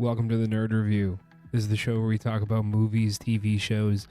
Welcome to the Nerd Review. This is the show where we talk about movies, TV shows,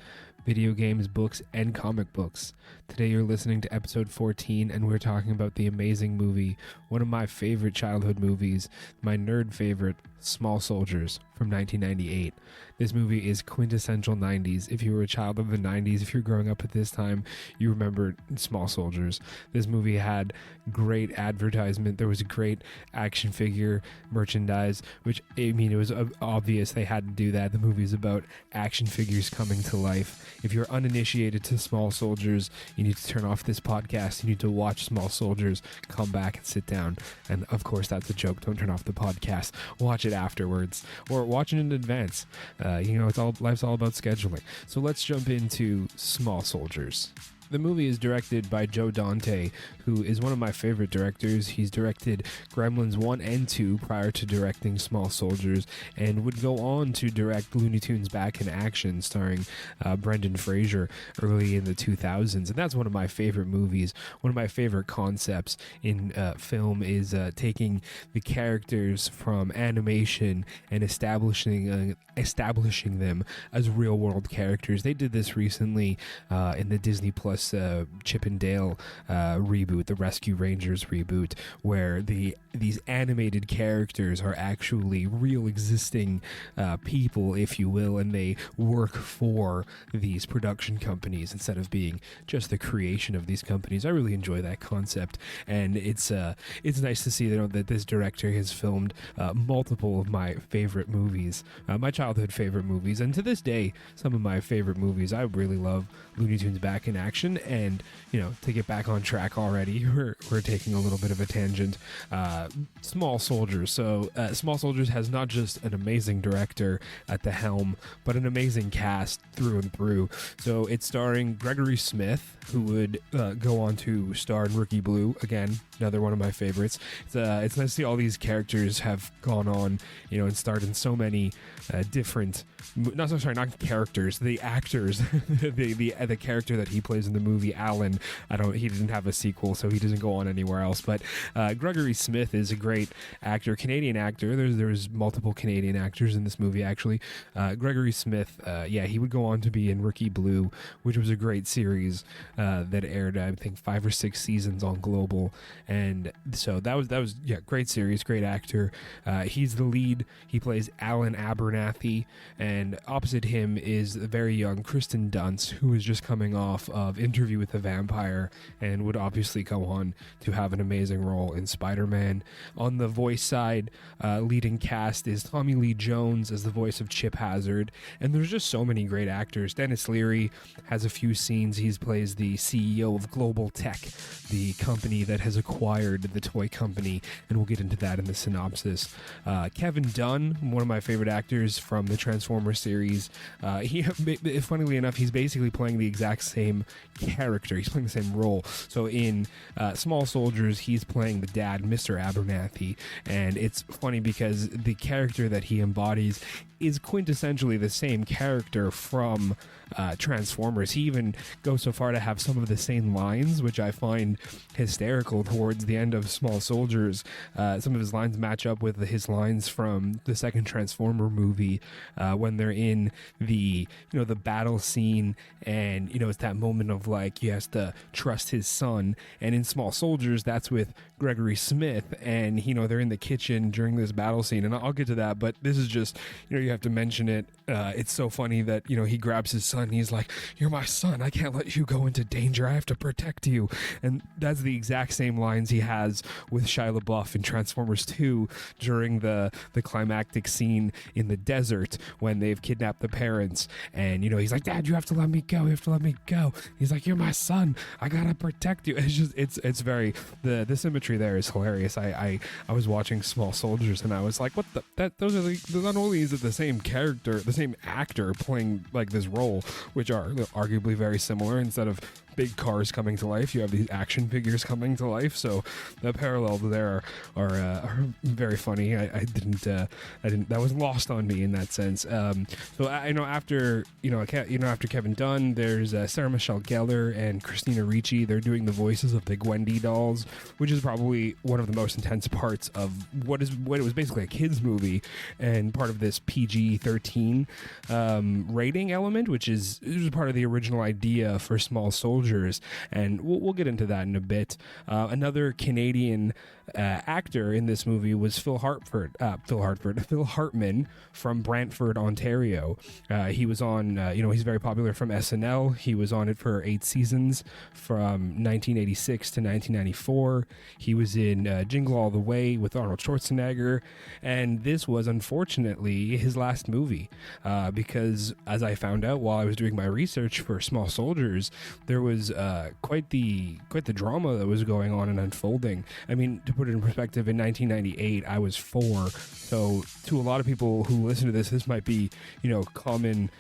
video games, books, and comic books. Today you're listening to episode 14, and we're talking about the amazing movie, one of my favorite childhood movies, my nerd favorite, Small Soldiers from 1998. This movie is quintessential 90s. If you were a child of the 90s, if you're growing up at this time, you remember Small Soldiers. This movie had great advertisement. There was a great action figure merchandise, which, I mean, it was obvious they had to do that. The movie's about action figures coming to life. If you're uninitiated to Small Soldiers, you need to turn off this podcast. You need to watch Small Soldiers, come back and sit down. And of course, that's a joke. Don't turn off the podcast. Watch it afterwards, or watch it in advance. Life's all about scheduling. So let's jump into Small Soldiers. The movie is directed by Joe Dante, who is one of my favorite directors. He's directed Gremlins 1 and 2 prior to directing Small Soldiers, and would go on to direct Looney Tunes Back in Action, starring Brendan Fraser early in the 2000s. And that's one of my favorite movies. One of my favorite concepts in film is taking the characters from animation and establishing them as real-world characters. They did this recently in the Disney Plus Chip and Dale reboot, the Rescue Rangers reboot, where these animated characters are actually real existing people, if you will, and they work for these production companies instead of being just the creation of these companies. I really enjoy that concept, and it's nice to see that this director has filmed multiple of my favorite movies, my childhood favorite movies, and to this day, some of my favorite movies. I really love Looney Tunes Back in Action. And, to get back on track already, we're taking a little bit of a tangent. Small Soldiers. So Small Soldiers has not just an amazing director at the helm, but an amazing cast through and through. So it's starring Gregory Smith, who would go on to star in Rookie Blue. Again, another one of my favorites. It's nice to see all these characters have gone on, and starred in so many different... not characters, the actors. the character that he plays in the movie, Alan, he didn't have a sequel, so he doesn't go on anywhere else, but Gregory Smith is a great actor, Canadian actor. There's multiple Canadian actors in this movie, actually. Gregory Smith, he would go on to be in Rookie Blue, which was a great series that aired, I think, 5 or 6 seasons on Global, and so that was great series, great actor. He's the lead. He plays Alan Abernathy, and opposite him is the very young Kristen Dunst, who is just coming off of Interview with the Vampire and would obviously go on to have an amazing role in Spider-Man. On the voice side, leading cast is Tommy Lee Jones as the voice of Chip Hazard, and there's just so many great actors. Dennis Leary has a few scenes. He plays the CEO of Global Tech, the company that has acquired the toy company, and we'll get into that in the synopsis. Kevin Dunn, one of my favorite actors from the Transformers series. Funnily enough, he's basically playing the exact same character. He's playing the same role. So in Small Soldiers, he's playing the dad, Mr. Abernathy, and it's funny because the character that he embodies is quintessentially the same character from Transformers. He even goes so far to have some of the same lines, which I find hysterical. Towards the end of Small Soldiers, some of his lines match up with his lines from the second Transformer movie, when they're in the battle scene, and it's that moment of he has to trust his son. And in Small Soldiers, that's with Gregory Smith, and they're in the kitchen during this battle scene, and I'll get to that, but this is just you have to mention it. It's so funny that he grabs his son and he's like, "You're my son, I can't let you go into danger, I have to protect you." And that's the exact same lines he has with Shia LaBeouf in Transformers 2 during the climactic scene in the desert when they've kidnapped the parents, and he's like, "Dad, you have to let me go, he's like, "You're my son, I gotta protect you." It's just it's very, the symmetry there is hilarious. I was watching Small Soldiers and I was like, what not only is it the same character, the same actor playing this role, which are arguably very similar, instead of big cars coming to life, you have these action figures coming to life. So the parallels there are very funny. I didn't that was lost on me in that sense. So I know after after Kevin Dunn, there's Sarah Michelle Gellar and Christina Ricci. They're doing the voices of the Gwendy Dolls, which is probably one of the most intense parts of what it was basically a kids movie and part of this PG-13 rating element, which is part of the original idea for Small Soldiers, and we'll get into that in a bit. Another Canadian actor in this movie was Phil Hartman from Brantford, Ontario. He was on, he's very popular from SNL. He was on it for 8 seasons from 1986 to 1994. He was in Jingle All the Way with Arnold Schwarzenegger, and this was unfortunately his last movie because, as I found out while I was doing my research for Small Soldiers, there was quite the drama that was going on and unfolding. I mean, to put it in perspective, in 1998 I was 4, so to a lot of people who listen to this might be common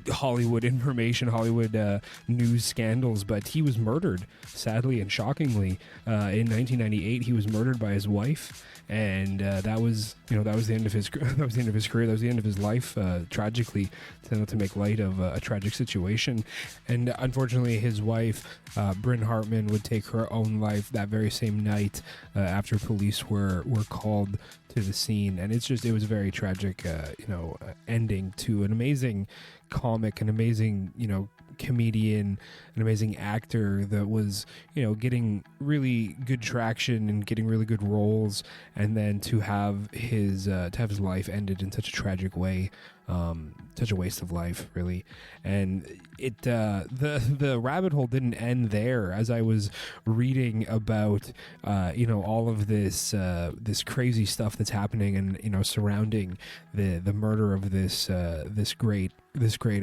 Hollywood information, Hollywood news scandals, but he was murdered, sadly and shockingly, in 1998. He was murdered by his wife, and that was the end of his career. That was the end of his life, tragically, to make light of a tragic situation. And unfortunately, his wife, Bryn Hartman, would take her own life that very same night after police were called to the scene. And it was a very tragic ending to an amazing comic, an amazing comedian, an amazing actor that was getting really good traction and getting really good roles, and then to have his life ended in such a tragic way, such a waste of life, really. And it the rabbit hole didn't end there. As I was reading about all of this crazy stuff that's happening and surrounding the murder of this great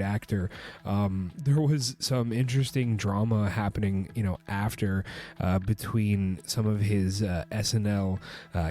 actor, there was some interesting drama happening after between some of his SNL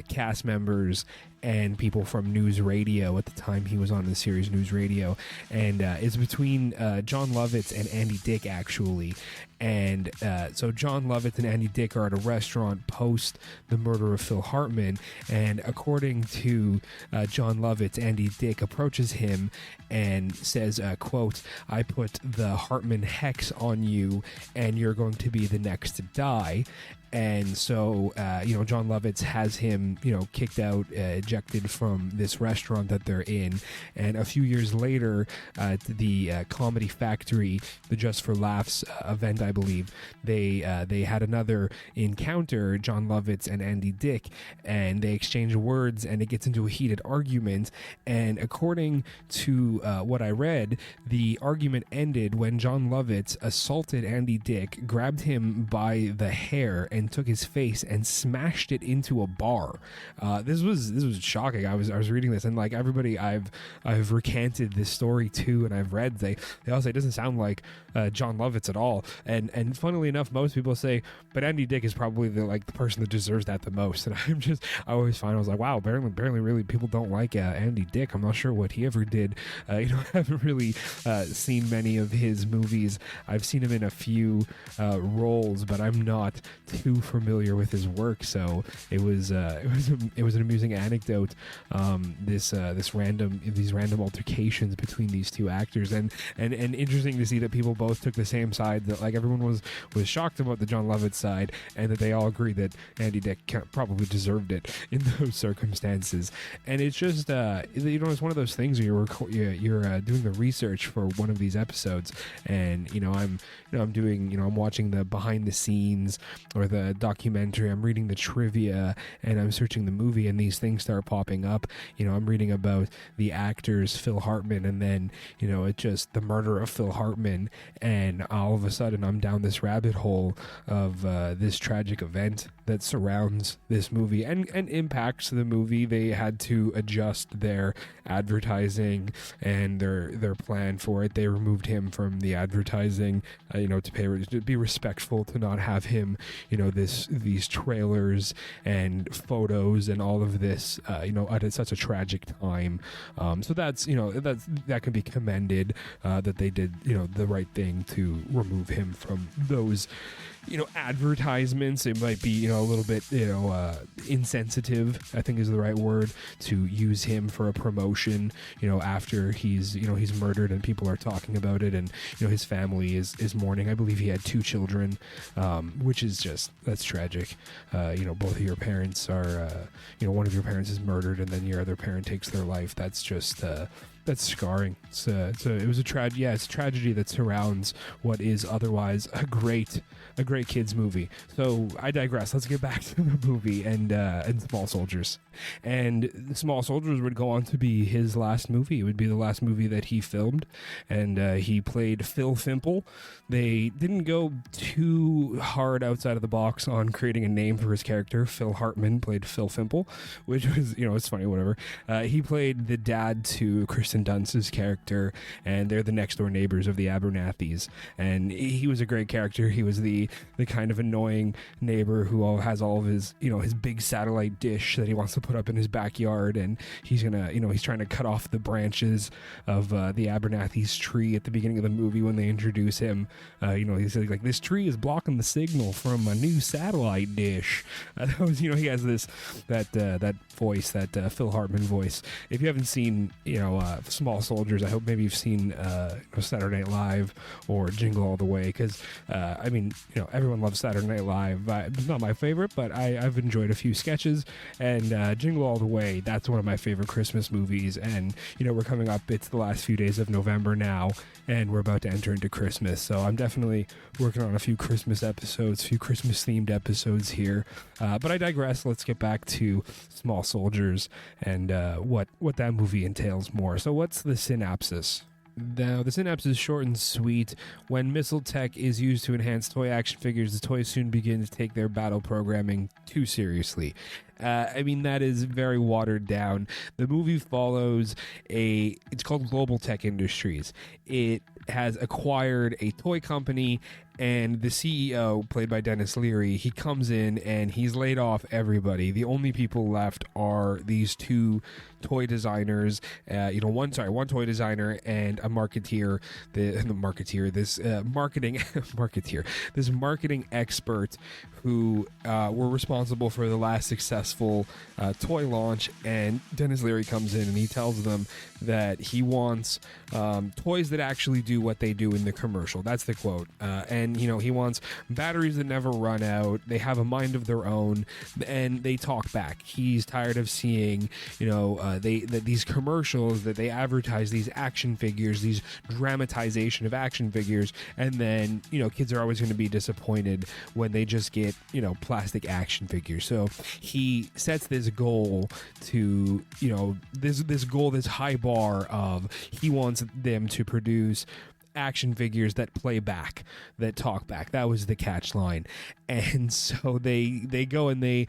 cast members and people from News Radio at the time he was on the series News Radio, and it's between John Lovitz and Andy Dick, actually. And so John Lovitz and Andy Dick are at a restaurant post the murder of Phil Hartman, and according to John Lovitz, Andy Dick approaches him and says, quote, "I put the Hartman hex on you and you're going to be the next to die." And so, John Lovitz has him, kicked out, ejected from this restaurant that they're in. And a few years later, at the Comedy Factory, the Just for Laughs event, I believe, they had another encounter, John Lovitz and Andy Dick, and they exchange words, and it gets into a heated argument. And according to what I read, the argument ended when John Lovitz assaulted Andy Dick, grabbed him by the hair, and took his face and smashed it into a bar. This was shocking. I was reading this, and like everybody I've recanted this story to, and I've read, they all say it doesn't sound like John Lovitz at all. And funnily enough, most people say, but Andy Dick is probably the person that deserves that the most. And I always find, I was like, wow, apparently really people don't like Andy Dick. I'm not sure what he ever did. I haven't really seen many of his movies. I've seen him in a few roles, but I'm not too familiar with his work. So it was an amusing anecdote. These random altercations between these two actors, and interesting to see that people both took the same side. That everyone was shocked about the John Lovitz side, and that they all agreed that Andy Dick probably deserved it in those circumstances. And it's just it's one of those things where you're doing the research for one of these episodes, and I'm watching the behind the scenes or the documentary, I'm reading the trivia, and I'm searching the movie, and these things start popping up. I'm reading about the actors Phil Hartman, and then it's just the murder of Phil Hartman, and all of a sudden I'm down this rabbit hole of this tragic event. that surrounds this movie and impacts the movie. They had to adjust their advertising and their plan for it. They removed him from the advertising, to be respectful, to not have him, these trailers and photos and all of this, at such a tragic time. So that can be commended, that they did, the right thing to remove him from those, advertisements. It might be, a little bit, insensitive, I think is the right word, to use him for a promotion, after he's murdered and people are talking about it, and, his family is mourning. I believe he had 2 children, which is that's tragic. Both of your parents are, one of your parents is murdered and then your other parent takes their life. That's just, that's scarring. It was a tragedy that surrounds what is otherwise a great kids movie. So I digress. Let's get back to the movie and Small Soldiers. And Small Soldiers would go on to be his last movie. It would be the last movie that he filmed, and he played Phil Fimple. They didn't go too hard outside of the box on creating a name for his character. Phil Hartman played Phil Fimple, which was, it's funny, whatever. He played the dad to Kristen Dunst's character, and they're the next door neighbors of the Abernathys. And he was a great character. He was the kind of annoying neighbor who has all of his, his big satellite dish that he wants to put up in his backyard, and he's gonna, he's trying to cut off the branches of the Abernathys tree at the beginning of the movie when they introduce him. He's like, this tree is blocking the signal from a new satellite dish. He has that voice, that Phil Hartman voice. If you haven't seen, Small Soldiers, I hope maybe you've seen Saturday Night Live or Jingle All the Way, because everyone loves Saturday Night Live. It's not my favorite, but I've enjoyed a few sketches, and Jingle All the Way, that's one of my favorite Christmas movies. And we're coming up, it's the last few days of November now, and we're about to enter into Christmas, so I'm definitely working on a few Christmas episodes, a few Christmas themed episodes here, but I digress. Let's get back to Small Soldiers and what that movie entails more. So what's the synopsis? Now, the synopsis is short and sweet. When missile tech is used to enhance toy action figures, the toys soon begin to take their battle programming too seriously. That is very watered down. The movie follows it's called Global Tech Industries. It has acquired a toy company, and the CEO, played by Dennis Leary, he comes in and he's laid off everybody. The only people left are these 2 toy designers, one toy designer and a marketeer, this marketing expert who were responsible for the last successful toy launch. And Dennis Leary comes in and he tells them that he wants toys that actually do what they do in the commercial. That's the quote. And he wants batteries that never run out. They have a mind of their own, and they talk back. He's tired of seeing, these commercials that they advertise these action figures, these dramatization of action figures, and then kids are always going to be disappointed when they just get plastic action figures. So he sets this goal to this high bar of, he wants them to produce action figures that play back, that talk back. That was the catch line. And so they go and they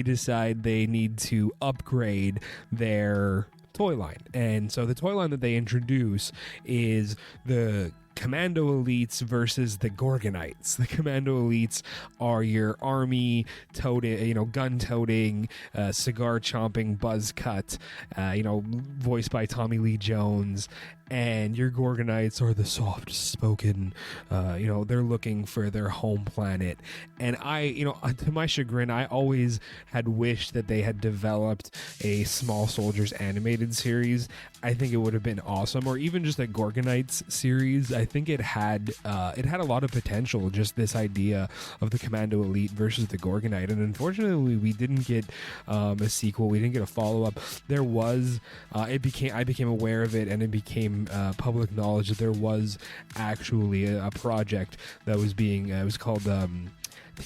decide they need to upgrade their toy line. And so the toy line that they introduce is the Commando Elites versus the Gorgonites. The Commando Elites are your army gun-toting, cigar-chomping buzz cut, voiced by Tommy Lee Jones. And your Gorgonites are the soft-spoken, they're looking for their home planet. And to my chagrin, I always had wished that they had developed a Small Soldiers animated series. I think it would have been awesome, or even just a Gorgonites series. I think it had a lot of potential, just this idea of the Commando Elite versus the Gorgonite. And unfortunately, we didn't get a sequel. We didn't get a follow-up. There was, I became aware of it, and it became public knowledge that there was actually a project that was being, it was called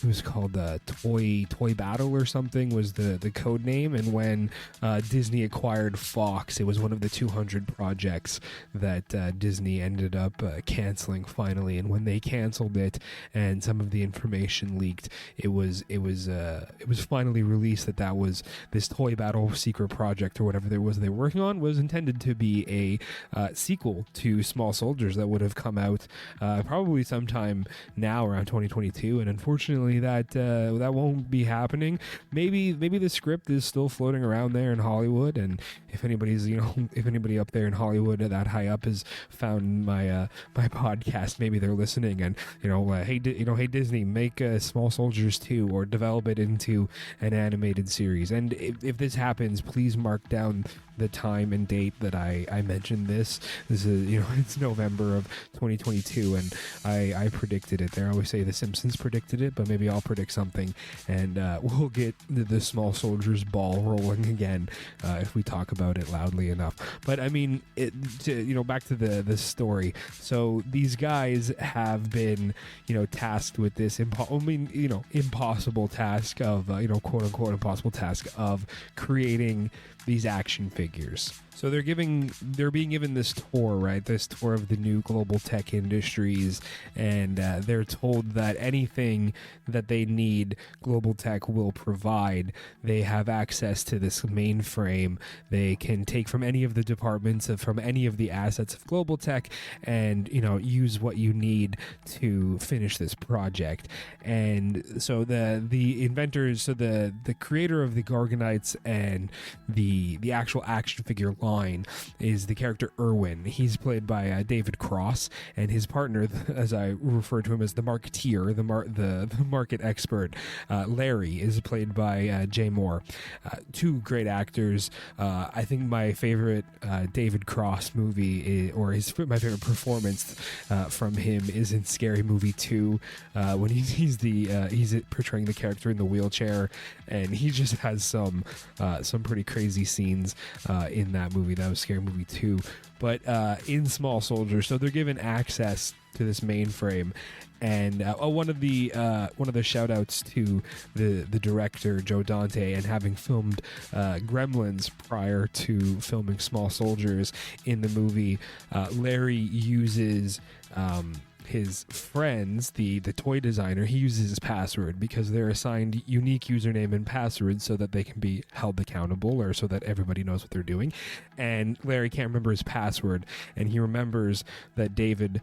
it was called Toy Battle or something was the code name. And when Disney acquired Fox, it was one of the 200 projects that Disney ended up canceling finally. And when they canceled it and some of the information leaked, it was finally released that was this Toy Battle secret project or whatever there was they were working on was intended to be a sequel to Small Soldiers that would have come out probably sometime now around 2022. And unfortunately, that won't be happening. Maybe the script is still floating around there in Hollywood, and if anybody up there in Hollywood that high up has found my podcast, maybe they're listening and hey Disney, make Small Soldiers 2 or develop it into an animated series. And if this happens, please mark down the time and date that I mentioned this. This is it's November of 2022, and I predicted it. They always say The Simpsons predicted it, but maybe I'll predict something, and we'll get the Small Soldiers ball rolling again if we talk about it loudly enough. But I mean, back to the story. So these guys have been tasked with this impossible task of quote unquote impossible task of creating these action figures. So they're being given this tour, right? This tour of the new global tech industries, and they're told that anything that they need, global tech will provide. They have access to this mainframe. They can take from any of the departments, from any of the assets of global tech, and use what you need to finish this project. And so the inventors, so the creator of the Gorgonites and the actual action figure line is the character Irwin. He's played by David Cross, and his partner, as I refer to him as the marketeer, the market expert, Larry, is played by Jay Moore. Two great actors. I think my favorite David Cross movie my favorite performance from him is in Scary Movie 2 when he's portraying the character in the wheelchair, and he just has some pretty crazy scenes in that movie. That was Scary Movie 2. But in Small Soldiers, so they're given access to this mainframe, and one of the shout outs to the director Joe Dante, and having filmed Gremlins prior to filming Small Soldiers in the movie, Larry uses his friends, the toy designer, he uses his password because they're assigned unique username and passwords so that they can be held accountable, or so that everybody knows what they're doing. And Larry can't remember his password, and he remembers that David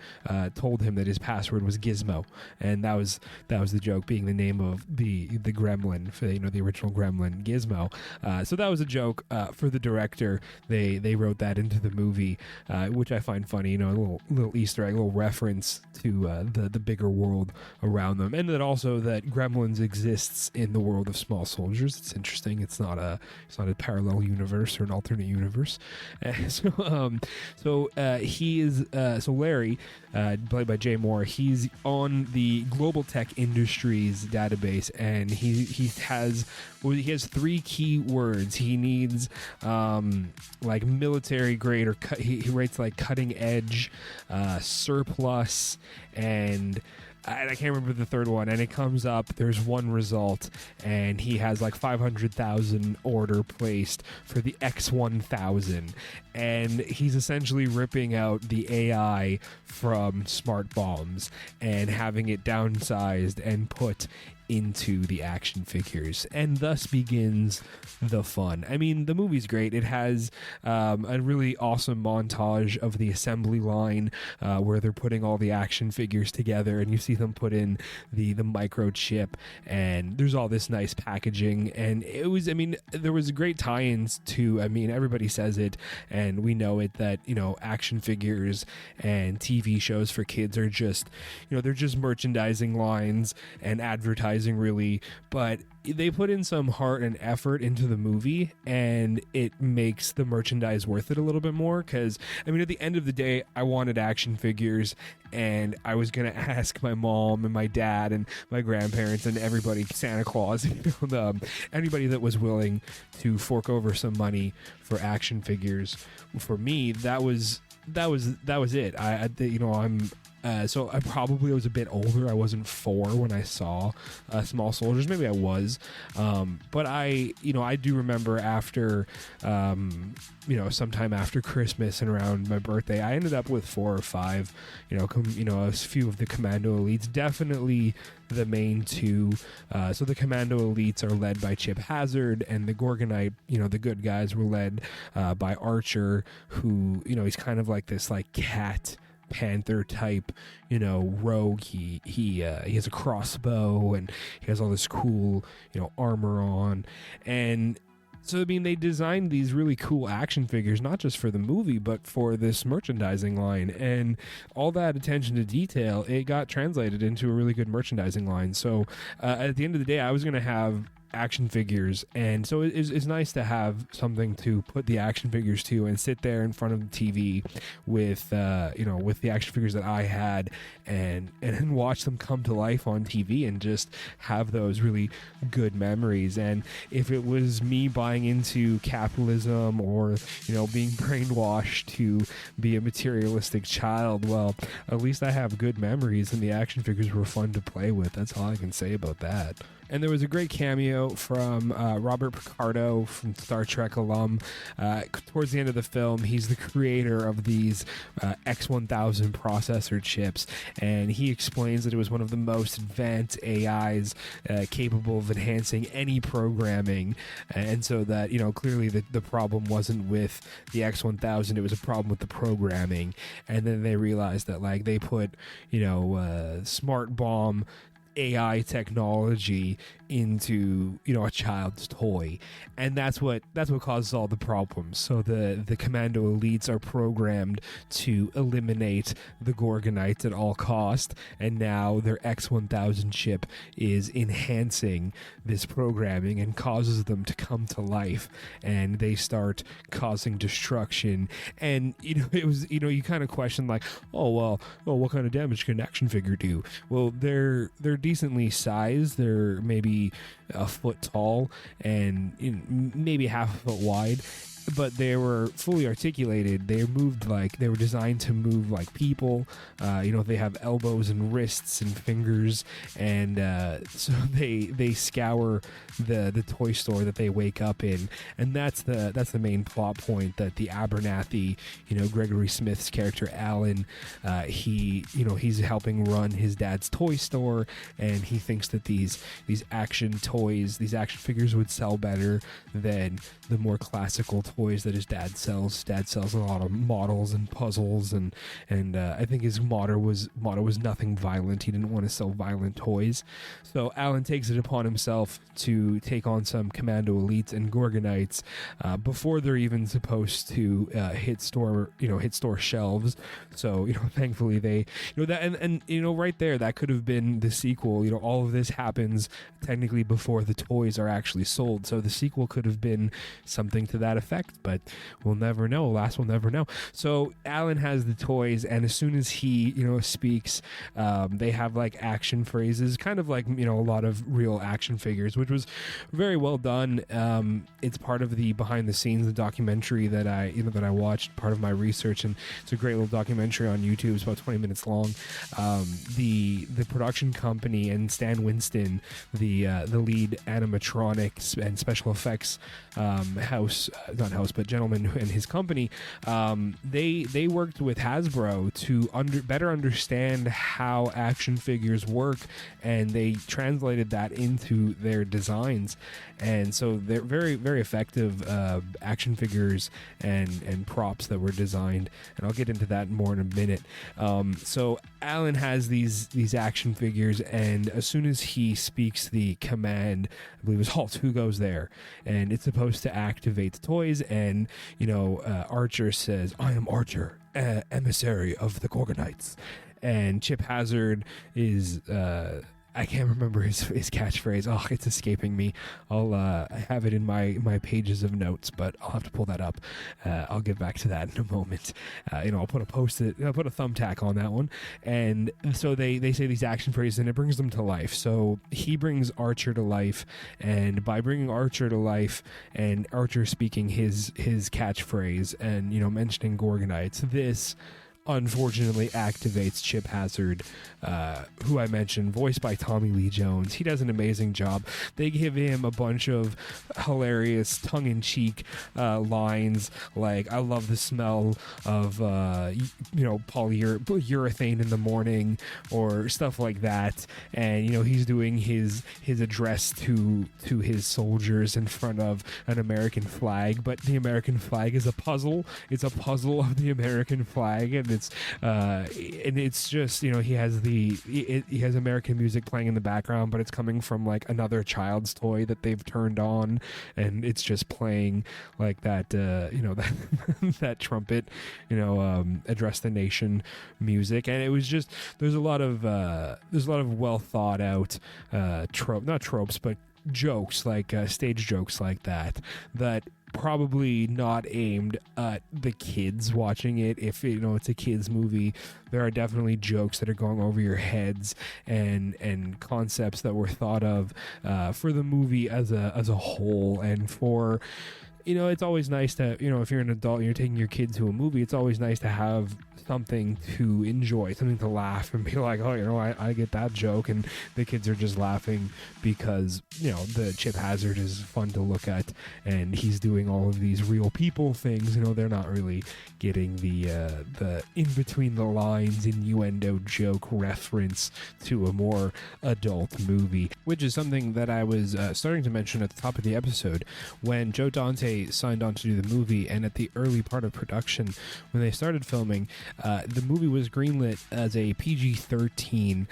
told him that his password was Gizmo, and that was the joke, being the name of the gremlin, for the original gremlin, Gizmo. So that was a joke for the director. They wrote that into the movie, which I find funny. A little Easter egg, a little reference to the bigger world around them, and that also that Gremlins exists in the world of Small Soldiers. It's interesting. It's not a parallel universe or an alternate universe. So Larry, played by Jay Moore, he's on the Global Tech Industries database, and he has three key words. He needs like military grade, or he writes like cutting edge, surplus, and I can't remember the third one, and it comes up, there's one result, and he has like 500,000 order placed for the X1000, and he's essentially ripping out the AI from smart bombs and having it downsized and put into the action figures, and thus begins the fun. I mean, the movie's great. It has a really awesome montage of the assembly line where they're putting all the action figures together, and you see them put in the microchip, and there's all this nice packaging, and there was great tie-ins to, everybody says it, and we know it, that action figures and TV shows for kids are just they're just merchandising lines and advertising, really, but they put in some heart and effort into the movie, and it makes the merchandise worth it a little bit more, because at the end of the day, I wanted action figures, and I was gonna ask my mom and my dad and my grandparents and everybody, Santa Claus, anybody that was willing to fork over some money for action figures. For me, that was it. So I probably was a bit older. I wasn't 4 when I saw Small Soldiers. Maybe I was. But I do remember after, sometime after Christmas and around my birthday, I ended up with 4 or 5, a few of the Commando Elites. Definitely the main 2. So the Commando Elites are led by Chip Hazard, and the Gorgonite, the good guys, were led by Archer, who, he's kind of like this like cat panther type, rogue. He has a crossbow, and he has all this cool, armor on. And so, I mean, they designed these really cool action figures, not just for the movie, but for this merchandising line. And all that attention to detail, it got translated into a really good merchandising line. So at the end of the day, I was going to have action figures, and so it's nice to have something to put the action figures to and sit there in front of the TV with with the action figures that I had, and watch them come to life on TV and just have those really good memories. And if it was me buying into capitalism or being brainwashed to be a materialistic child, well, at least I have good memories, and the action figures were fun to play with. That's all I can say about that. And there was a great cameo from Robert Picardo, from Star Trek alum. Towards the end of the film, he's the creator of these X1000 processor chips, and he explains that it was one of the most advanced AIs capable of enhancing any programming, and so that, clearly the problem wasn't with the X1000, it was a problem with the programming. And then they realized that, like, they put, smart bomb AI technology into a child's toy, and that's what causes all the problems. So the Commando Elites are programmed to eliminate the Gorgonites at all cost, and now their X1000 chip is enhancing this programming and causes them to come to life, and they start causing destruction. And it was you kind of question, like, what kind of damage can an action figure do? Well, they're decently sized. They're maybe a foot tall and maybe half a foot wide, but they were fully articulated. They were designed to move like people. They have elbows and wrists and fingers, and so they scour the toy store that they wake up in, and that's the main plot point, that the Abernathy, Gregory Smith's character Alan, he's helping run his dad's toy store, and he thinks that these action toys, these action figures, would sell better than the more classical toys that his dad sells. Dad sells a lot of models and puzzles, and I think his motto was nothing violent. He didn't want to sell violent toys. So Alan takes it upon himself to take on some Commando Elites and Gorgonites before they're even supposed to hit store shelves. So thankfully they that, and right there, that could have been the sequel. All of this happens technically before the toys are actually sold, so the sequel could have been something to that effect, but we'll never know. Alas, we'll never know. So Alan has the toys, and as soon as he speaks, they have like action phrases, kind of like a lot of real action figures, which was very well done. It's part of the behind the scenes, the documentary that I watched, part of my research, and it's a great little documentary on YouTube. It's about 20 minutes long. The production company and Stan Winston, the lead animatronics and special effects gentleman and his company, they worked with Hasbro to better understand how action figures work, and they translated that into their designs. And so they're very, very effective action figures and props that were designed, and I'll get into that more in a minute. So Alan has these action figures, and as soon as he speaks the command, I believe it's halt, who goes there, and it's supposed to activate the toys. And Archer says, "I am Archer, emissary of the Gorgonites," and Chip Hazard is I can't remember his catchphrase. Oh, it's escaping me. I have it in my pages of notes, but I'll have to pull that up. I'll get back to that in a moment. I'll put a thumbtack on that one. And so they say these action phrases, and it brings them to life. So he brings Archer to life, and by bringing Archer to life and Archer speaking his catchphrase and mentioning Gorgonites, this unfortunately activates Chip Hazard, who I mentioned, voiced by Tommy Lee Jones. He does an amazing job. They give him a bunch of hilarious tongue-in-cheek lines like, I love the smell of polyurethane in the morning, or stuff like that. And he's doing his address to his soldiers in front of an American flag, but the American flag is a puzzle. It's a puzzle of the American flag, and it's just he has American music playing in the background, but it's coming from like another child's toy that they've turned on, and it's just playing like that that trumpet address the nation music. And it was just, there's a lot of well thought out not tropes, but jokes, like stage jokes like that probably not aimed at the kids watching it. If it's a kids movie, there are definitely jokes that are going over your heads, and concepts that were thought of for the movie as a whole. And for it's always nice to, if you're an adult and you're taking your kid to a movie, it's always nice to have something to enjoy, something to laugh and be like, oh, I get that joke, and the kids are just laughing because the Chip Hazard is fun to look at, and he's doing all of these real people things. They're not really getting the in between the lines innuendo joke reference to a more adult movie, which is something that I was starting to mention at the top of the episode. When Joe Dante signed on to do the movie, and at the early part of production, when they started filming, the movie was greenlit as a PG-13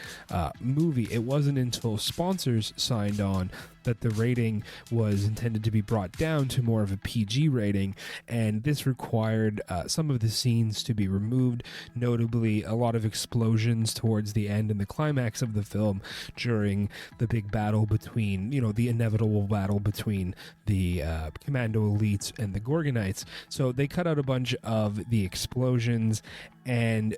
movie. It wasn't until sponsors signed on that the rating was intended to be brought down to more of a PG rating, and this required some of the scenes to be removed, notably a lot of explosions towards the end and the climax of the film during the big battle between, the inevitable battle between the Commando Elites and the Gorgonites. So they cut out a bunch of the explosions, and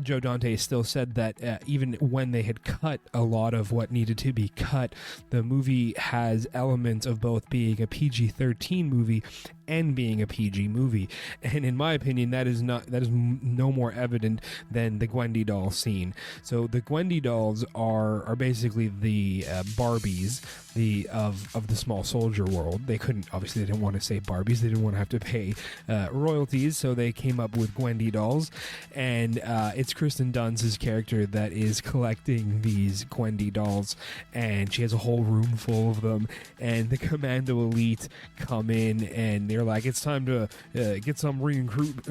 Joe Dante still said that even when they had cut a lot of what needed to be cut, the movie has elements of both being a PG-13 movie and being a PG movie. And in my opinion, that is no more evident than the Gwendy Dolls scene. So the Gwendy Dolls are basically the Barbies of the small soldier world. They didn't want to say Barbies. They didn't want to have to pay royalties, so they came up with Gwendy Dolls. And it's Kristen Dunst's character that is collecting these Gwendy Dolls, and she has a whole room full of them. And the Commando Elite come in, and they're like, it's time to get some recruits.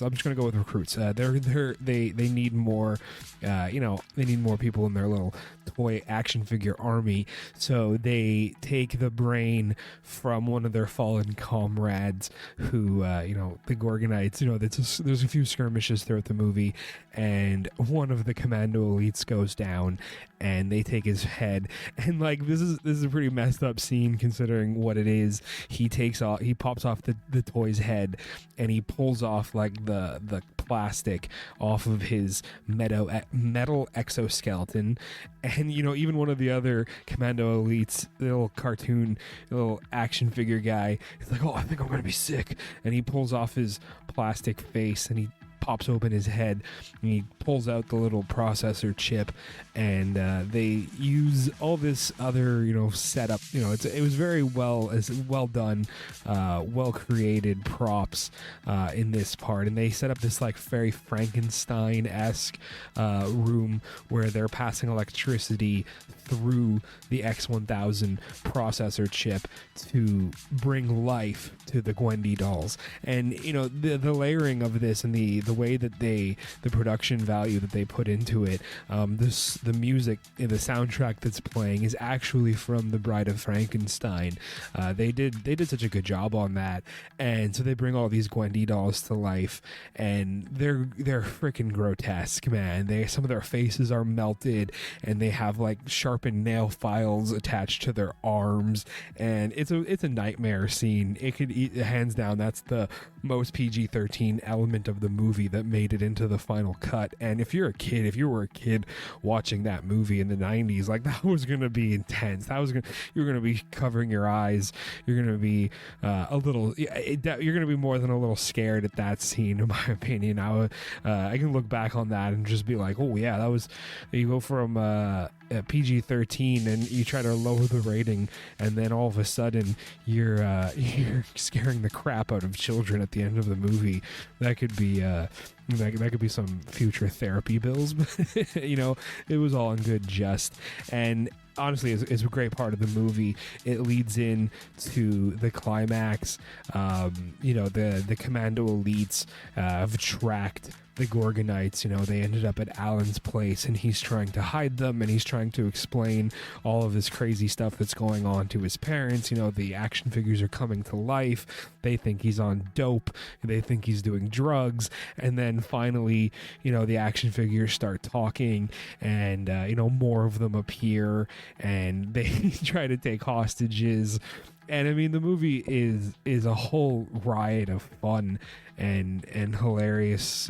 I'm just gonna go with recruits. They need more, they need more people in their little toy action figure army. So they take the brain from one of their fallen comrades, who, the Gorgonites. There's a few skirmishes throughout the movie, and one of the Commando Elites goes down, and they take his head. And like, this is a pretty messed up scene considering what it is. He pops off the toy's head, and he pulls off like the plastic off of his metal exoskeleton. And even one of the other Commando Elites, the little action figure guy, is like, oh, I think I'm gonna be sick, and he pulls off his plastic face, and he pops open his head, and he pulls out the little processor chip, and they use all this other setup. It was very well done, well created props in this part, and they set up this like very Frankenstein-esque room where they're passing electricity through the X1000 processor chip to bring life to the Gwendy Dolls. And the layering of this, and the way that the production value that they put into it, the music in the soundtrack that's playing is actually from The Bride of Frankenstein. They did such a good job on that, and so they bring all these Gwendy Dolls to life, and they're freaking grotesque, man. Some of their faces are melted, and they have like sharpened nail files attached to their arms, and it's a nightmare scene. Hands down, that's the most PG-13 element of the movie. movie that made it into the final cut. And if you were a kid watching that movie in the 90s, like, that was going to be intense. You're going to be covering your eyes. You're going to be you're going to be more than a little scared at that scene, in my opinion. I can look back on that and just be like, oh yeah, that was, you go from PG-13 and you try to lower the rating, and then all of a sudden you're scaring the crap out of children at the end of the movie. That could be that could be some future therapy bills, but it was all in good jest. And honestly, it's a great part of the movie. It leads in to the climax. The Commando Elites have tracked the Gorgonites. They ended up at Alan's place, and he's trying to hide them, and he's trying to explain all of this crazy stuff that's going on to his parents. The action figures are coming to life. They think he's on dope. They think he's doing drugs. And then finally, the action figures start talking, and more of them appear, and they try to take hostages. And I mean, the movie is a whole riot of fun and hilarious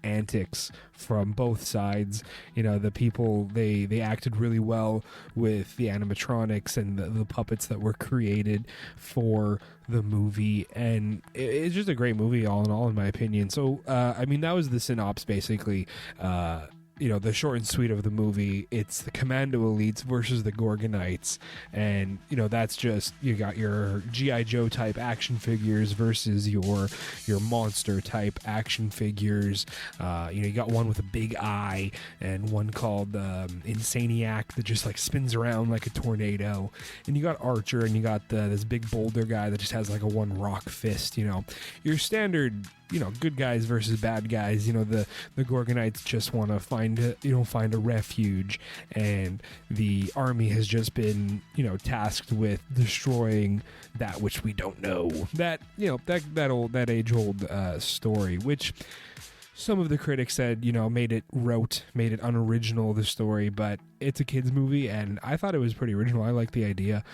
antics from both sides. The people, they acted really well with the animatronics and the puppets that were created for the movie, and it's just a great movie all in all, in my opinion. So I mean, that was the synopsis, basically. The short and sweet of the movie. It's the Commando Elites versus the Gorgonites, and that's just, you got your G.I. Joe type action figures versus your monster type action figures. You got one with a big eye, and one called Insaniac that just like spins around like a tornado, and you got Archer, and you got this big boulder guy that just has like a one rock fist. Your standard good guys versus bad guys. The Gorgonites just want to find a refuge, and the army has just been tasked with destroying that which we don't know. That that age old story, which some of the critics said made it rote, made it unoriginal, the story, but it's a kids movie, and I thought it was pretty original. I liked the idea.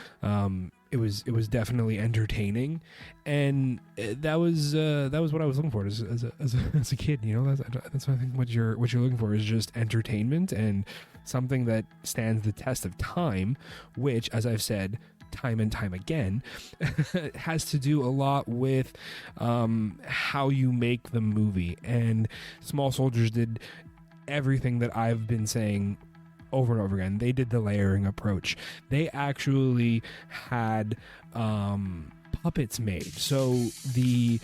It was definitely entertaining, and that was what I was looking for as a kid. That's what I think what you're looking for is just entertainment and something that stands the test of time, which, as I've said time and time again, has to do a lot with how you make the movie. And Small Soldiers did everything that I've been saying over and over again. They did the layering approach. They actually had puppets made. So the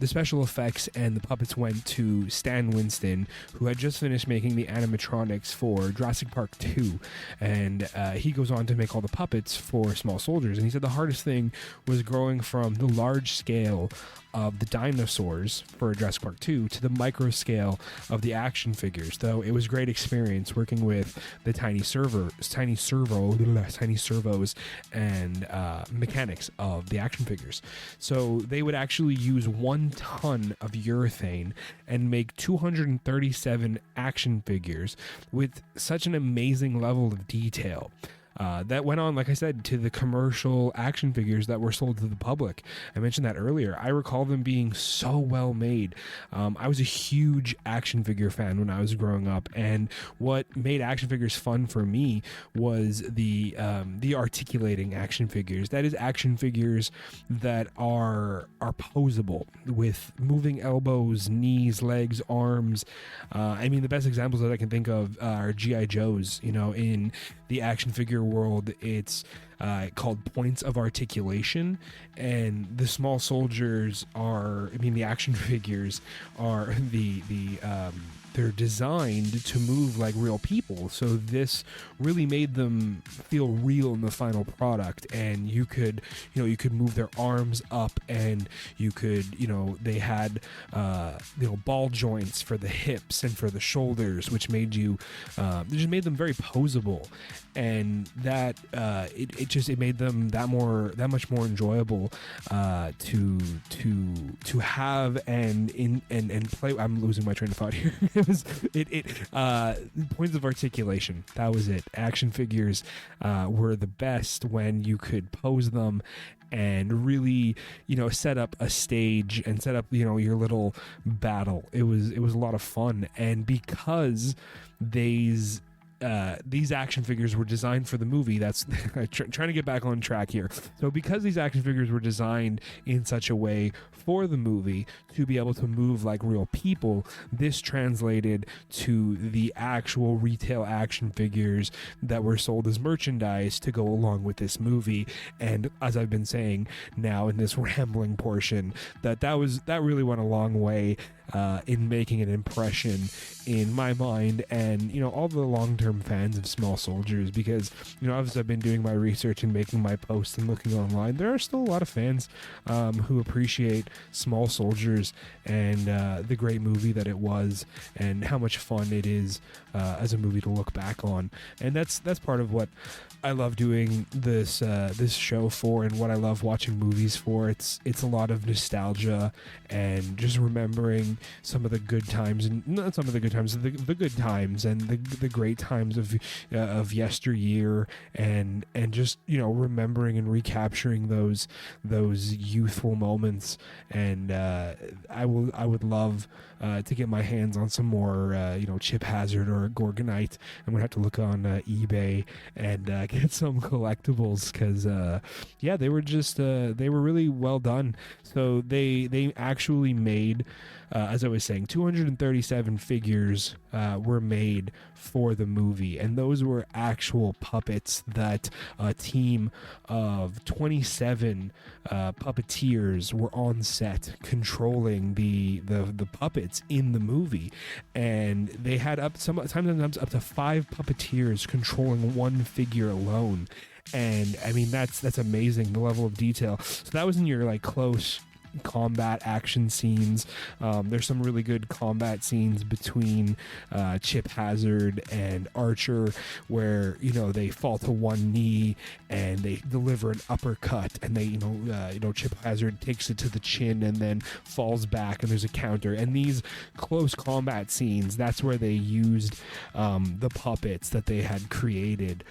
special effects and the puppets went to Stan Winston, who had just finished making the animatronics for Jurassic Park 2, and he goes on to make all the puppets for Small Soldiers. And he said the hardest thing was growing from the large scale of the dinosaurs for Jurassic Park 2 to the micro scale of the action figures. Though it was a great experience working with the tiny servos and mechanics of the action figures. So they would actually use 1 ton of urethane and make 237 action figures with such an amazing level of detail. That went on, like I said, to the commercial action figures that were sold to the public. I mentioned that earlier. I recall them being so well made. I was a huge action figure fan when I was growing up, and what made action figures fun for me was the articulating action figures. That is, action figures that are posable with moving elbows, knees, legs, arms. I mean, the best examples that I can think of are G.I. Joes. In the action figure world, it's called points of articulation, and the Small Soldiers the action figures are they're designed to move like real people. So this really made them feel real in the final product, and you could move their arms up, and you could, they had ball joints for the hips and for the shoulders, which made just made them very posable, and that it made them that much more enjoyable to have and play. I'm losing my train of thought here. was points of articulation. That was it. Action figures were the best when you could pose them and really, set up a stage and set up, your little battle. It was a lot of fun. And because these action figures were designed for the movie, that's trying to get back on track here. So because these action figures were designed in such a way for the movie to be able to move like real people, this translated to the actual retail action figures that were sold as merchandise to go along with this movie. And as I've been saying now in this rambling portion, that really went a long way in making an impression in my mind and all the long-term fans of Small Soldiers, because as I've been doing my research and making my posts and looking online, there are still a lot of fans who appreciate Small Soldiers and the great movie that it was and how much fun it is as a movie to look back on. And that's part of what I love doing this show for, and what I love watching movies for. It's a lot of nostalgia and just remembering some of the good times, and not some of the good times, the good times and the great times of yesteryear, and just remembering and recapturing those youthful moments. And I would love to get my hands on some more Chip Hazard or Gorgonite. I'm gonna have to look on eBay and get some collectibles, because they were just they were really well done. So they actually made, as I was saying, 237 figures were made for the movie, and those were actual puppets that a team of 27 puppeteers were on set controlling the puppets in the movie. And they had sometimes up to 5 puppeteers controlling one figure alone. And I mean, that's amazing, the level of detail. So that was in your like close combat action scenes. There's some really good combat scenes between Chip Hazard and Archer, where they fall to one knee and they deliver an uppercut, and they Chip Hazard takes it to the chin and then falls back, and there's a counter. And these close combat scenes, that's where they used the puppets that they had created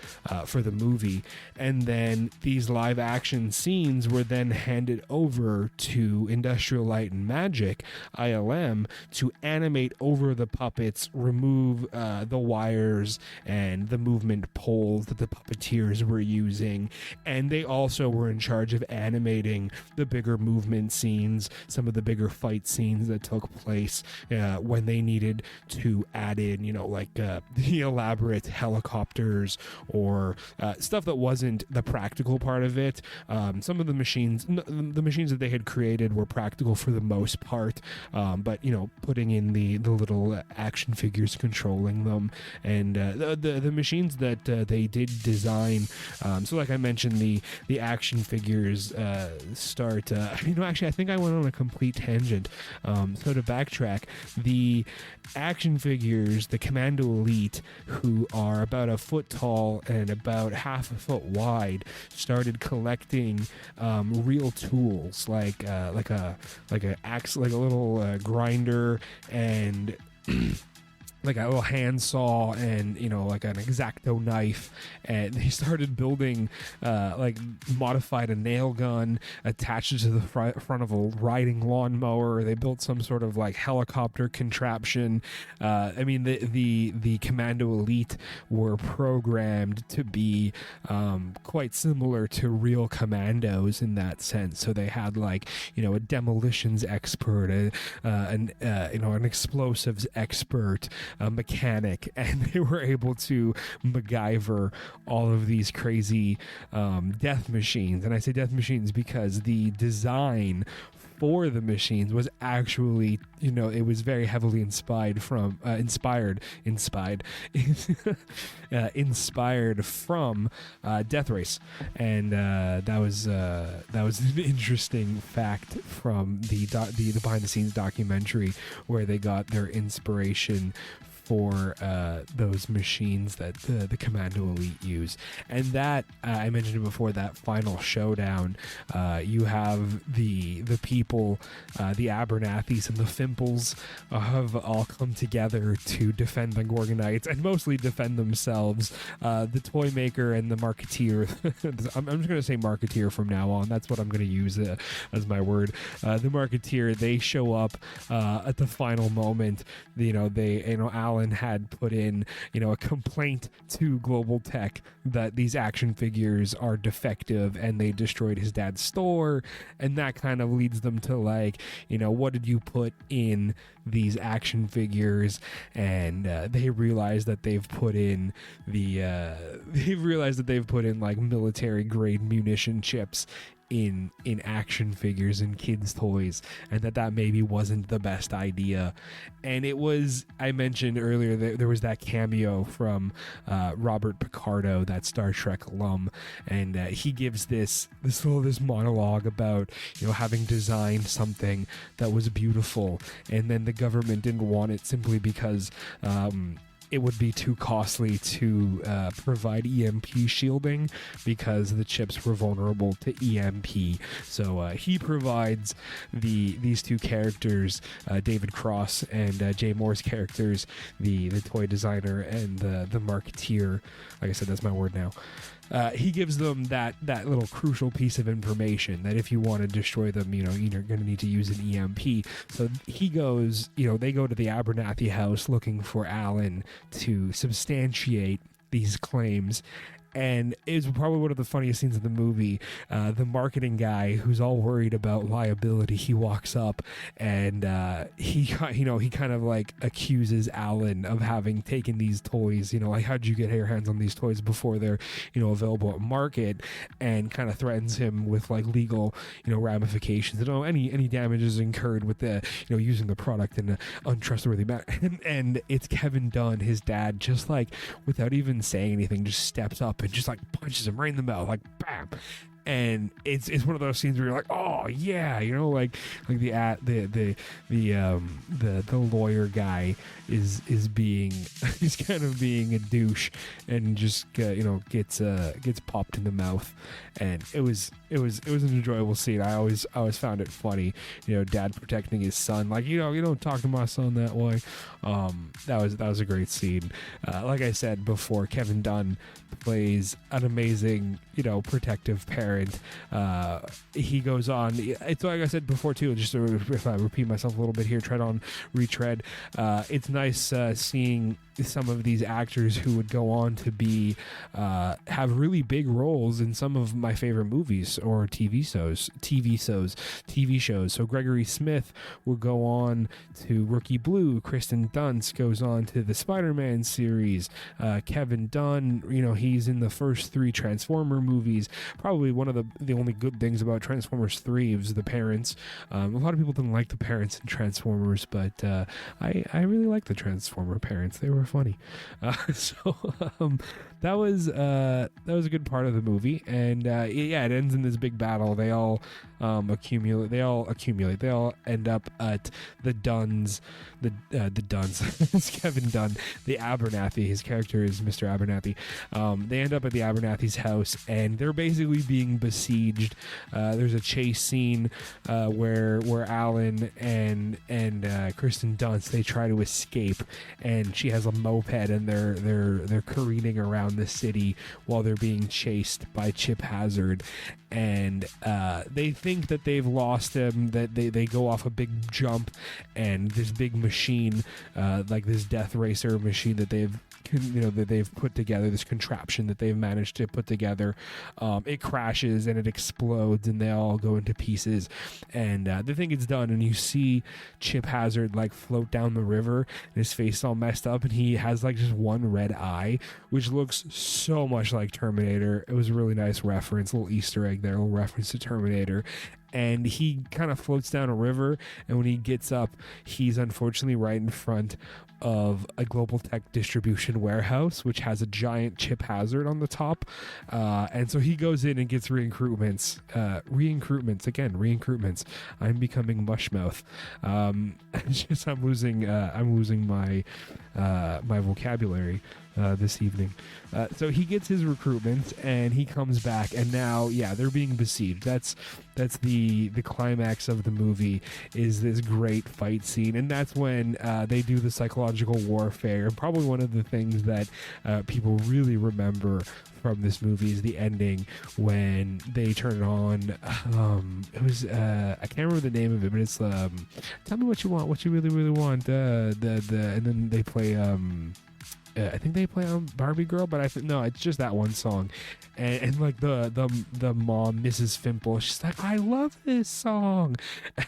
for the movie. And then these live action scenes were then handed over to Industrial Light and Magic, ILM, to animate over the puppets, remove the wires and the movement poles that the puppeteers were using. And they also were in charge of animating the bigger movement scenes, some of the bigger fight scenes that took place when they needed to add in, the elaborate helicopters or stuff that wasn't the practical part of it. Some of the machines that they had created were practical for the most part, but putting in the little action figures controlling them, and the machines that they did design. So like I mentioned, the action figures start. Actually, I think I went on a complete tangent. So to backtrack, the action figures, the Commando Elite, who are about a foot tall and about half a foot wide, started collecting real tools like a axe, like a little grinder, and like a little handsaw, and like an X-Acto knife. And they started building modified a nail gun, attached it to the front of a riding lawnmower. They built some sort of like helicopter contraption. The Commando Elite were programmed to be quite similar to real commandos in that sense. So they had a demolitions expert, an explosives expert, a mechanic, and they were able to MacGyver all of these crazy death machines. And I say death machines because the design for the machines was actually, it was very heavily inspired from Death Race. And that was an interesting fact from the behind the scenes documentary, where they got their inspiration for those machines that the Commando Elite use. And that, I mentioned it before, that final showdown, you have the people, the Abernathys and the Fimples have all come together to defend the Gorgonites, and mostly defend themselves. The toy maker and the marketeer, I'm just going to say marketeer from now on, that's what I'm going to use as my word. The marketeer, they show up at the final moment. Alan had put in, a complaint to Global Tech that these action figures are defective and they destroyed his dad's store, and that kind of leads them to what did you put in these action figures? And they realize that they've put in military grade munition chips in action figures and kids toys, and that maybe wasn't the best idea. And it was, I mentioned earlier that there was that cameo from Robert Picardo, that Star Trek alum, and he gives this monologue about having designed something that was beautiful, and then the government didn't want it simply because it would be too costly to provide EMP shielding because the chips were vulnerable to EMP. So he provides these two characters, David Cross and Jay Moore's characters, the toy designer and the marketeer. Like I said, that's my word now. He gives them that little crucial piece of information that if you want to destroy them, you're going to need to use an EMP. So he goes, they go to the Abernathy house looking for Alan to substantiate these claims. And it's probably one of the funniest scenes of the movie. The marketing guy, who's all worried about liability, he walks up and he kind of accuses Alan of having taken these toys. How'd you get your hands on these toys before they're available at market? And kind of threatens him with legal ramifications. Any damages incurred with the using the product in an untrustworthy manner. And it's Kevin Dunn, his dad, just without even saying anything, just steps up and just punches him right in the mouth, bam. And it's one of those scenes where you're oh yeah, the lawyer guy is being he's kind of being a douche and just gets popped in the mouth. And it was an enjoyable scene. I always found it funny, dad protecting his son, you don't talk to my son that way. That was a great scene. Like I said before, Kevin Dunn plays an amazing protective parent. He goes on, it's like I said before too, just if I repeat myself a little bit here, retread, it's nice seeing some of these actors who would go on to be have really big roles in some of my favorite movies or TV shows. So Gregory Smith will go on to Rookie Blue. Kristen Dunst goes on to the Spider-Man series. Kevin Dunn, he's in the first 3 Transformer movies. Probably one of the only good things about Transformers 3 was the parents. A lot of people didn't like the parents in Transformers, but I really like the Transformer parents. They were funny. That was a good part of the movie. And it ends in this big battle. They all accumulate. They all end up at the Dunns. The Dunns. It's Kevin Dunn. The Abernathy. His character is Mr. Abernathy. They end up at the Abernathy's house, and they're basically being besieged. There's a chase scene where Alan and Kristen Dunst, they try to escape, and she has a moped, and they're careening around the city while they're being chased by Chip Hazard. And they think that they've lost him, that they go off a big jump, and this big machine, this death racer machine that they've put together, this contraption that they've managed to put together, it crashes and it explodes, and they all go into pieces, and they think it's done. And you see Chip Hazard float down the river, and his face is all messed up, and he has just one red eye, which looks so much like Terminator. It was a really nice reference, a little Easter egg there, a little reference to Terminator. and he kind of floats down a river, and when he gets up, he's unfortunately right in front of a Global Tech distribution warehouse, which has a giant chip hazard on the top, and so he goes in and gets recruitments. I'm becoming mushmouth. I'm losing my my vocabulary this evening. So he gets his recruitment and he comes back, and now they're being besieged. That's the climax of the movie, is this great fight scene, and that's when they do the psychological warfare. And probably one of the things that people really remember from this movie is the ending when they turn it on. It was I can't remember the name of it, but it's tell me what you want, what you really want. And then they play I think they play on Barbie Girl, but no, it's just that one song. And like the mom, Mrs. Fimple, she's like, I love this song.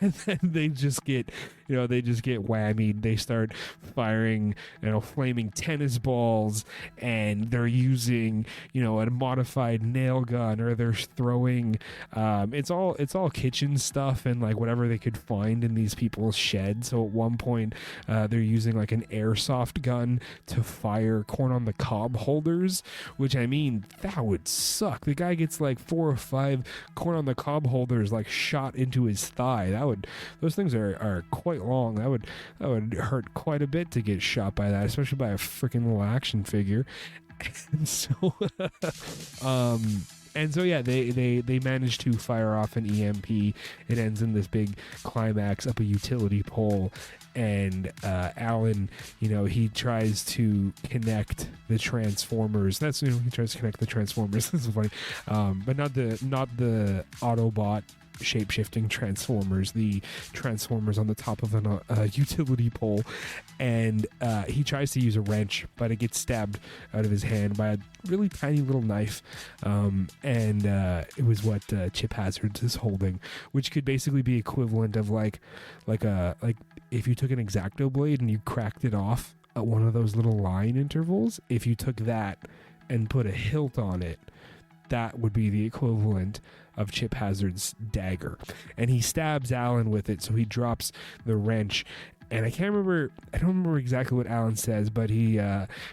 And then they just get whammied. They start firing, flaming tennis balls, and they're using, a modified nail gun, or they're throwing, it's all kitchen stuff and like whatever they could find in these people's sheds. So at one point, they're using like an airsoft gun to fire corn on the cob holders, which, I mean, that would suck. The guy gets like 4 or 5 corn on the cob holders like shot into his thigh. Those things are quite long. That would hurt quite a bit to get shot by that, especially by a freaking little action figure. And so they manage to fire off an EMP. It ends in this big climax up a utility pole, and Alan, he tries to connect the Transformers. He tries to connect the Transformers. This is funny, but not the Autobot shape-shifting Transformers, the Transformers on the top of a utility pole. And he tries to use a wrench, but it gets stabbed out of his hand by a really tiny little knife, and it was what Chip Hazard is holding, which could basically be equivalent of like if you took an X-Acto blade and you cracked it off at one of those little line intervals. If you took that and put a hilt on it, that would be the equivalent of Chip Hazard's dagger. And he stabs Alan with it, so he drops the wrench. And I don't remember exactly what Alan says, but he's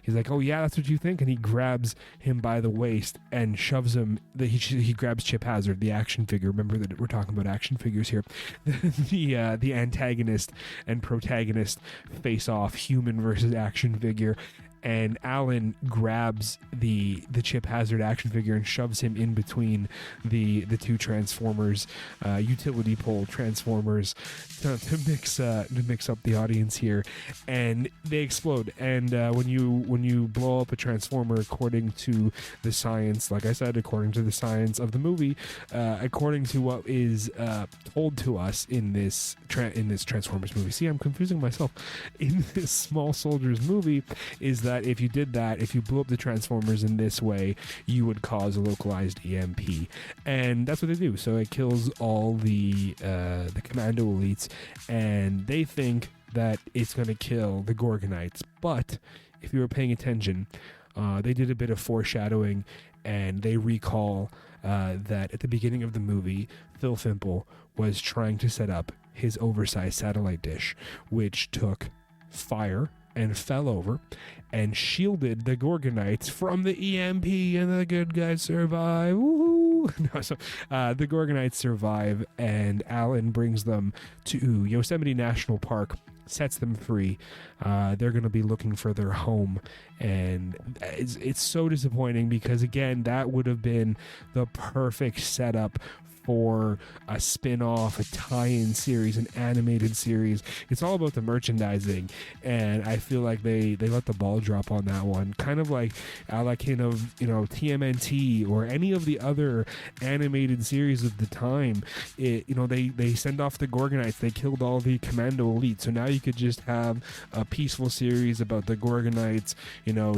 like, oh yeah, that's what you think? And he grabs him by the waist and shoves him. He grabs Chip Hazard, the action figure. Remember that we're talking about action figures here. The antagonist and protagonist face off, human versus action figure. And Alan grabs the Chip Hazard action figure and shoves him in between the two Transformers, utility pole Transformers, to mix up the audience here, and they explode. And when you blow up a Transformer, according to the science, like I said, according to the science of the movie, according to what is told to us in this Transformers movie. See, I'm confusing myself. In this Small Soldiers movie, is that if you did that, if you blew up the Transformers in this way, you would cause a localized EMP, and that's what they do. So it kills all the Commando Elites, and they think that it's going to kill the Gorgonites. But if you were paying attention, they did a bit of foreshadowing, and they recall that at the beginning of the movie, Phil Fimple was trying to set up his oversized satellite dish, which took fire and fell over and shielded the Gorgonites from the EMP, and the good guys survive. Woohoo! No, so the Gorgonites survive, and Alan brings them to Yosemite National Park, sets them free. They're going to be looking for their home, and it's so disappointing, because again, that would have been the perfect setup for a spin-off, a tie-in series, an animated series. It's all about the merchandising, and I feel like they let the ball drop on that one. Kind of like TMNT or any of the other animated series of the time. They send off the Gorgonites, they killed all the Commando Elites, so now you could just have a peaceful series about the Gorgonites,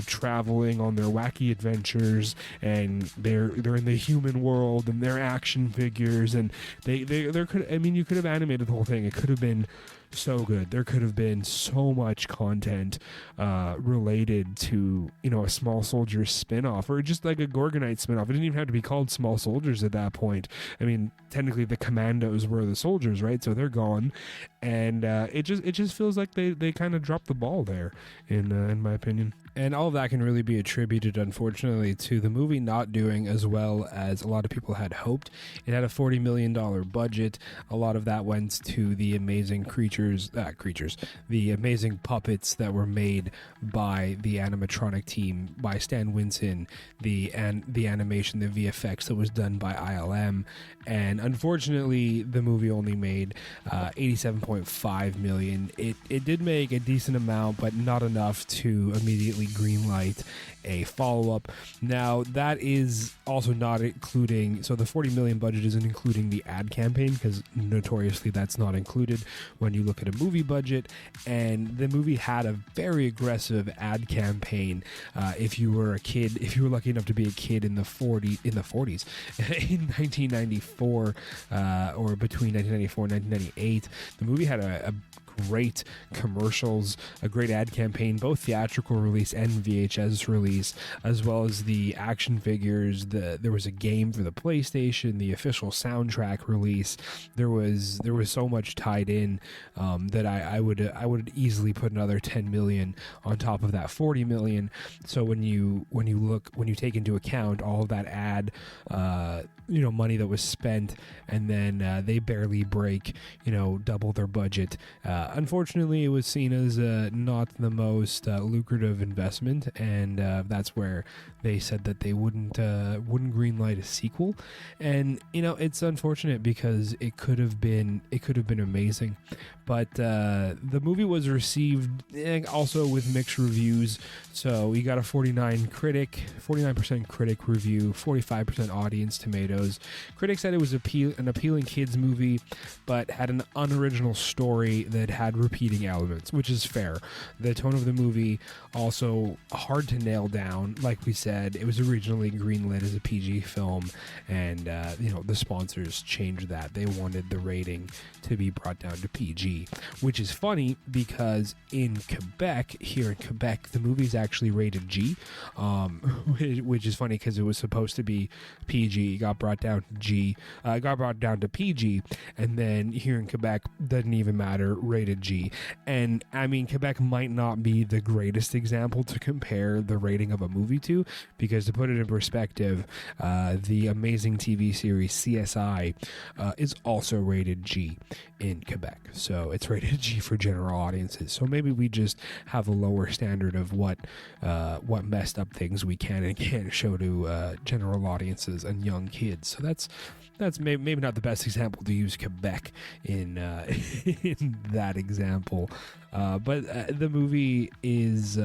traveling on their wacky adventures, and they're in the human world, and they're action figures, and you could have animated the whole thing. It could have been so good. There could have been so much content related to, a Small Soldiers spin-off, or just like a Gorgonite spin-off. It didn't even have to be called Small Soldiers at that point. I mean, technically the Commandos were the soldiers, right? So they're gone, and it just feels like they kind of dropped the ball there, in my opinion. And all of that can really be attributed, unfortunately, to the movie not doing as well as a lot of people had hoped. It had a $40 million budget. A lot of that went to the amazing the amazing puppets that were made by the animatronic team, by Stan Winston, the animation, the VFX that was done by ILM. And unfortunately, the movie only made $87.5 million. It did make a decent amount, but not enough to immediately greenlight a follow-up. Now, that is also not including, so the $40 million budget isn't including the ad campaign, because notoriously that's not included when you look at a movie budget. And the movie had a very aggressive ad campaign. If you were lucky enough to be a kid in the 40s, in 1994, or between 1994 and 1998, the movie had a great commercials, a great ad campaign, both theatrical release and VHS release, as well as the action figures. There was a game for the PlayStation, the official soundtrack release. There was so much tied in that I would easily put another 10 million on top of that 40 million. So when you take into account all of that ad money that was spent, and then they barely break double their budget. Unfortunately, it was seen as not the most lucrative investment, and that's where they said that they wouldn't greenlight a sequel. And it's unfortunate because it could have been amazing, but the movie was received also with mixed reviews. So we got a 49% critic review, 45% audience tomatoes. Critics said it was an appealing kids movie, but had an unoriginal story that had repeating elements, which is fair. The tone of the movie also hard to nail down. Like we said, it was originally greenlit as a PG film, and the sponsors changed that. They wanted the rating to be brought down to PG, which is funny because here in Quebec, the movie's actually rated G, which is funny because it was supposed to be PG, got brought down to PG, and then here in Quebec, doesn't even matter, rated G. And I mean, Quebec might not be the greatest example to compare the rating of a movie to, because to put it in perspective, the amazing TV series CSI is also rated G in Quebec. So it's rated G for general audiences. So maybe we just have a lower standard of what messed up things we can and can't show to general audiences and young kids. So that's maybe not the best example to use Quebec in in that example, but the movie is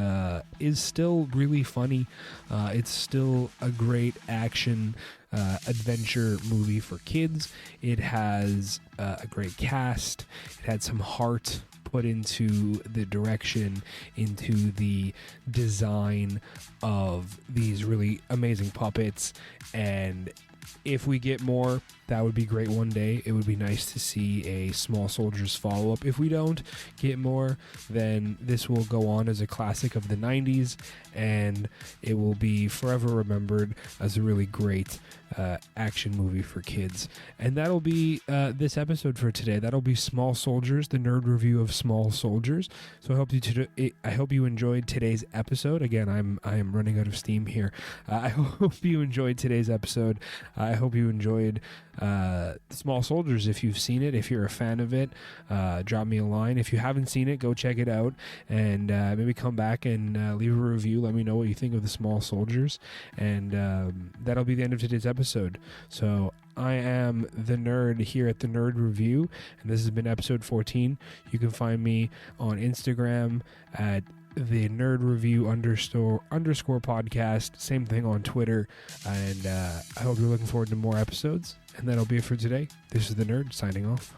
still really funny. It's still a great action adventure movie for kids. It has a great cast. It had some heart put into the direction, into the design of these really amazing puppets. And if we get more, that would be great one day. It would be nice to see a Small Soldiers follow-up. If we don't get more, then this will go on as a classic of the 90s, and it will be forever remembered as a really great action movie for kids. And that'll be this episode for today. That'll be Small Soldiers, the nerd review of Small Soldiers. So I hope you enjoyed today's episode. Again, I am running out of steam here. I hope you enjoyed today's episode. I hope you enjoyed Small Soldiers. If you've seen it, if you're a fan of it, drop me a line. If you haven't seen it, go check it out, and maybe come back and leave a review. Let me know what you think of the Small Soldiers, and that'll be the end of today's episode. So I am the nerd here at the Nerd Review, and this has been episode 14. You can find me on Instagram at the Nerd Review __ podcast. Same thing on Twitter, and I hope you're looking forward to more episodes. And that'll be it for today. This is the Nerd signing off.